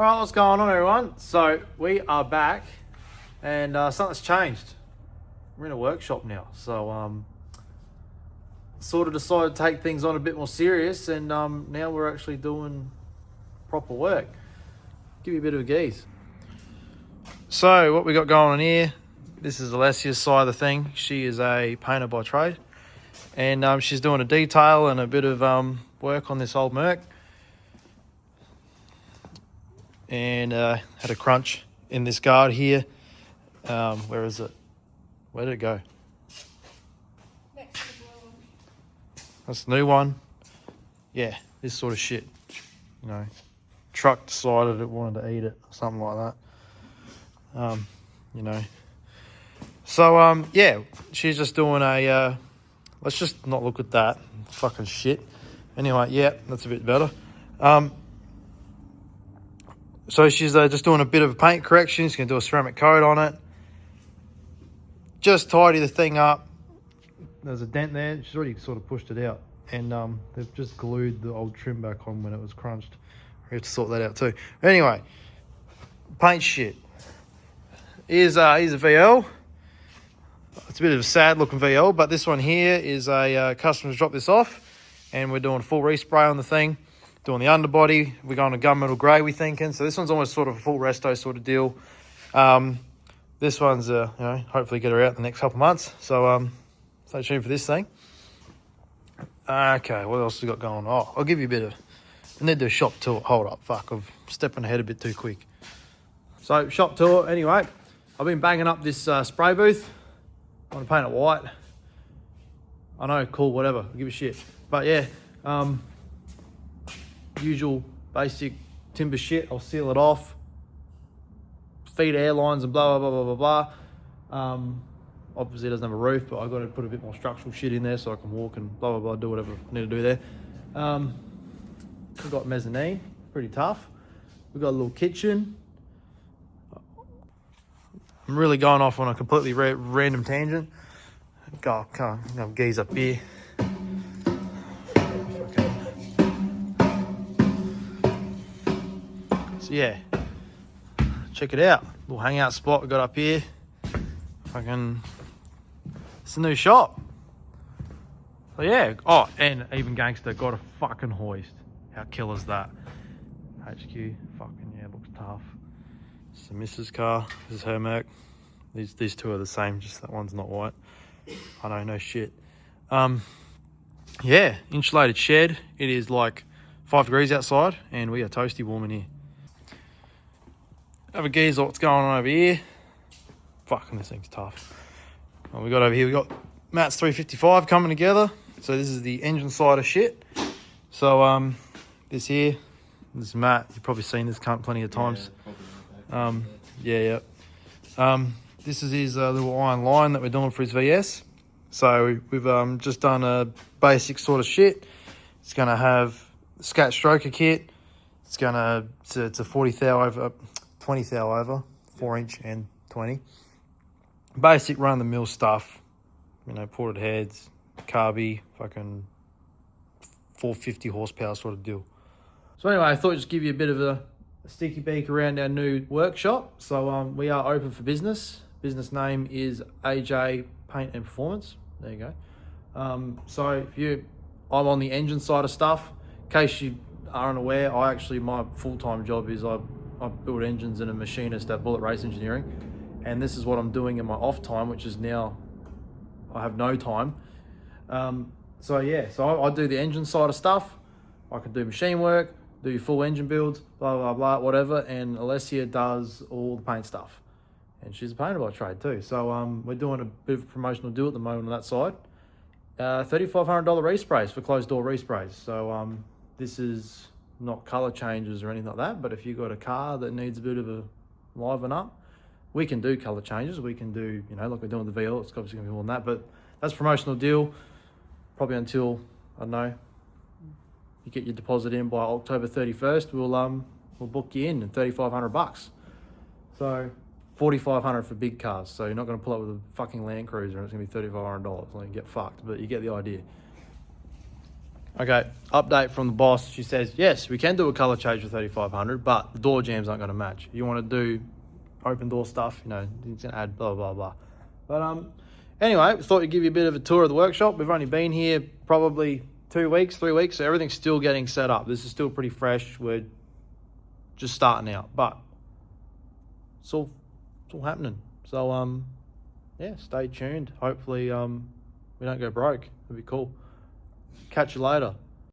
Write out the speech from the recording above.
All right, what's going on, everyone? So we are back, and something's changed. We're in a workshop now, so sort of decided to take things on a bit more serious, and now we're actually doing proper work. Give you a bit of a geese. So what we got going on here? This is Alessia's side of the thing. She is a painter by trade, and she's doing a detail and a bit of work on this old Merc. And had a crunch in this guard here. Where is it? Where did it go? Next to the blue one. That's the new one. Yeah, this sort of shit. You know, truck decided it wanted to eat it or something like that. You know. So yeah, she's just doing a. Let's just not look at that fucking shit. Anyway, yeah, that's a bit better. So she's just doing a bit of a paint correction. She's going to do a ceramic coat on it. Just tidy the thing up. There's a dent there. She's already sort of pushed it out. And they've just glued the old trim back on when it was crunched. We have to sort that out too. Anyway, paint shit. Here's a VL. It's a bit of a sad looking VL, but this one here is a customer's dropped this off. And we're doing a full respray on the thing. Doing the underbody, we're going to gunmetal grey, we're thinking. So this one's almost sort of a full resto sort of deal. This one's, hopefully get her out the next couple of months. So stay tuned for this thing. Okay, what else we got going on? Oh, I'll give you a bit of, I need to do a shop tour. Hold up, fuck, I'm stepping ahead a bit too quick. So shop tour, anyway. I've been banging up this spray booth. I want to paint it white. I know, cool, whatever, I'll give a shit. But yeah, usual basic timber shit. I'll seal it off, feed air lines and blah blah blah blah blah. Obviously it doesn't have a roof, but I've got to put a bit more structural shit in there so I can walk and blah blah blah, do whatever I need to do there. We've got mezzanine, pretty tough. We've got a little kitchen. I'm really going off on a completely random tangent. Can't gaze up here. Yeah, check it out. Little hangout spot we got up here. It's a new shop. So yeah. Oh, and even Gangster got a fucking hoist. How killer is that? HQ, fucking yeah, looks tough. It's the Mrs. car. This is her Merc. These two are the same, just that one's not white. I know, no shit. Yeah, insulated shed. It is like 5 degrees outside, and we are toasty warm in here. Have a gaze at what's going on over here. Fucking this thing's tough. What we got over here, we got Matt's 355 coming together. So this is the engine side of shit. So this here, this is Matt. You've probably seen this cunt plenty of times. Yeah. This is his little iron line that we're doing for his VS. So we've just done a basic sort of shit. It's gonna have scat stroker kit. It's a 40 thou over. 20 thou over, 4-inch and 20. Basic run-of-the-mill stuff. You know, ported heads, carby, fucking 450 horsepower sort of deal. So anyway, I thought I'd just give you a bit of a sticky beak around our new workshop. So we are open for business. Business name is AJ Paint and Performance. There you go. So I'm on the engine side of stuff. In case you aren't aware, my full-time job is I build engines and a machinist at Bullet Race Engineering, and this is what I'm doing in my off time, which is now I have no time. So I do the engine side of stuff. I can do machine work, do full engine builds, blah blah blah, whatever. And Alessia does all the paint stuff, and she's a painter by trade too. So we're doing a bit of a promotional deal at the moment on that side. $3,500 resprays for closed door resprays. So this is not color changes or anything like that, but if you've got a car that needs a bit of a liven up, we can do color changes. We can do, like we're doing with the VL, it's obviously gonna be more than that, but that's a promotional deal, probably until, I don't know, you get your deposit in by October 31st, we'll book you in at $3,500. So $4,500 for big cars. So you're not gonna pull up with a fucking Land Cruiser and it's gonna be $3,500. Like, you get fucked, but you get the idea. Okay, update from the boss. She says, yes, we can do a colour change for 3,500, but the door jams aren't going to match. You want to do open door stuff, you know, it's going to add blah, blah, blah. But anyway, we thought we'd give you a bit of a tour of the workshop. We've only been here probably 2 weeks, 3 weeks, so everything's still getting set up. This is still pretty fresh. We're just starting out, but it's all happening. So, yeah, stay tuned. Hopefully we don't go broke. It'd be cool. Catch you later.